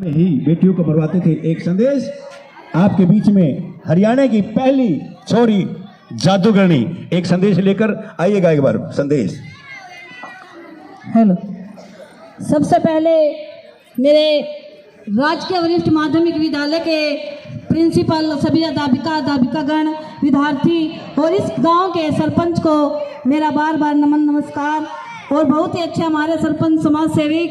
ही बेटियों को मरवाते थे। एक संदेश आपके बीच में हरियाणा की पहली छोरी जादूगरनी एक संदेश लेकर आइएगा। एक बार संदेश। हेलो, सबसे पहले मेरे राजकीय वरिष्ठ माध्यमिक विद्यालय के प्रिंसिपल, सभी अध्यापिकागण, विद्यार्थी और इस गांव के सरपंच को मेरा बार बार नमस्कार। और बहुत ही अच्छे हमारे सरपंच समाज सेवी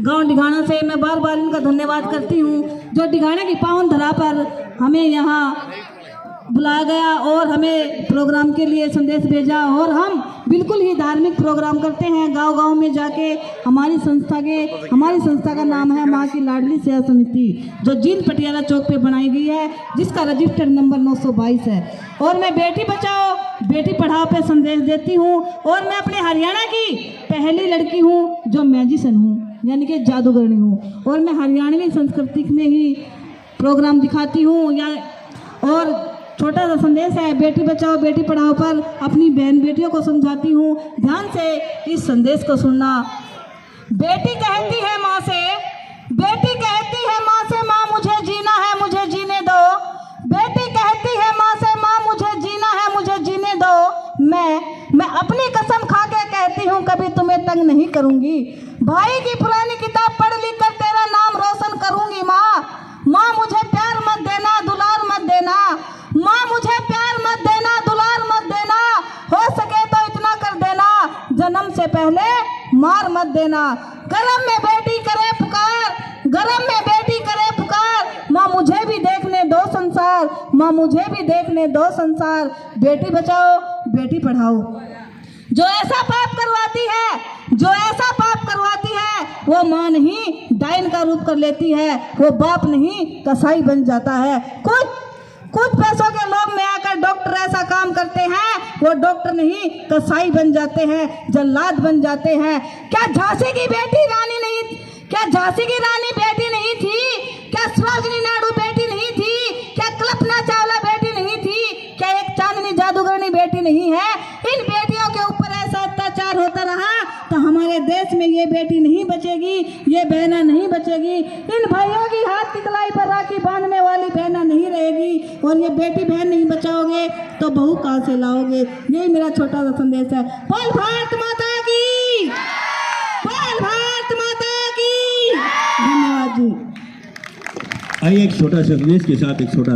गांव डिघाना से मैं बार बार इनका धन्यवाद करती हूं, जो डिघाना की पावन धरा पर हमें यहाँ बुलाया गया और हमें प्रोग्राम के लिए संदेश भेजा। और हम बिल्कुल ही धार्मिक प्रोग्राम करते हैं गांव-गांव में जाके। हमारी संस्था का नाम है माँ की लाडली सेवा समिति, जो जींद पटियाला चौक पे बनाई गई है, जिसका रजिस्टर्ड नंबर 922 है। और मैं बेटी बचाओ बेटी पढ़ाओ पे संदेश देती हूँ। और मैं अपने हरियाणा की पहली लड़की हूँ जो मैजिशियन हूँ, यानी कि जादूगरनी हूँ। और मैं हरियाणवी संस्कृति में ही प्रोग्राम दिखाती हूँ। और छोटा सा संदेश है बेटी बचाओ बेटी पढ़ाओ पर अपनी बहन बेटियों को समझाती हूँ। ध्यान से इस संदेश को सुनना। बेटी कहती है माँ से, माँ मुझे जीना है, मुझे जीने दो। बेटी कहती है माँ से, माँ मुझे जीना है, मुझे जीने दो। मैं अपनी कसम खा के कहती हूँ कभी तुम्हें तंग नहीं करूँगी। भाई की पुरानी किताब पढ़ लिख कर तेरा नाम रोशन करूँगी। माँ मुझे प्यार मत देना, दुलार मत देना। माँ मुझे प्यार मत देना, दुलार मत देना। हो सके तो इतना कर देना, जन्म से पहले मार मत देना। गरम में बेटी करे पुकार, गरम में बेटी करे पुकार। माँ मुझे भी देखने दो संसार, माँ मुझे भी देखने दो संसार। बेटी बचाओ बेटी पढ़ाओ। जो ऐसा पाप करवाती है वो माँ नहीं डायन का रूप कर लेती है, वो बाप नहीं कसाई बन जाता है। कुछ पैसों के लोभ में आकर डॉक्टर ऐसा काम करते हैं, वो डॉक्टर नहीं कसाई बन जाते हैं, जल्लाद बन जाते हैं। क्या झांसी की रानी बेटी नहीं थी? क्या सरोजिनी नायडू बेटी नहीं थी? क्या कल्पना चावला बेटी नहीं थी? क्या एक चांदनी जादूगरनी बेटी नहीं है? इन बेटियों के ऊपर ऐसा अत्याचार होता रहा तो हमारे देश में ये बेटी नहीं बचेगी, ये बहना नहीं बचेगी। इन भाइयों की हाथ की कलाई पर राखी बांधने वाली बहना नहीं रहेगी। और ये बेटी बहन नहीं बचाओगे तो बहू कहाँ से लाओगे? यही मेरा छोटा सा संदेश है। बोल भारत माता की, बोल भारत माता की। धन्यवाद जी। आइए एक छोटा सा संदेश के साथ एक छोटा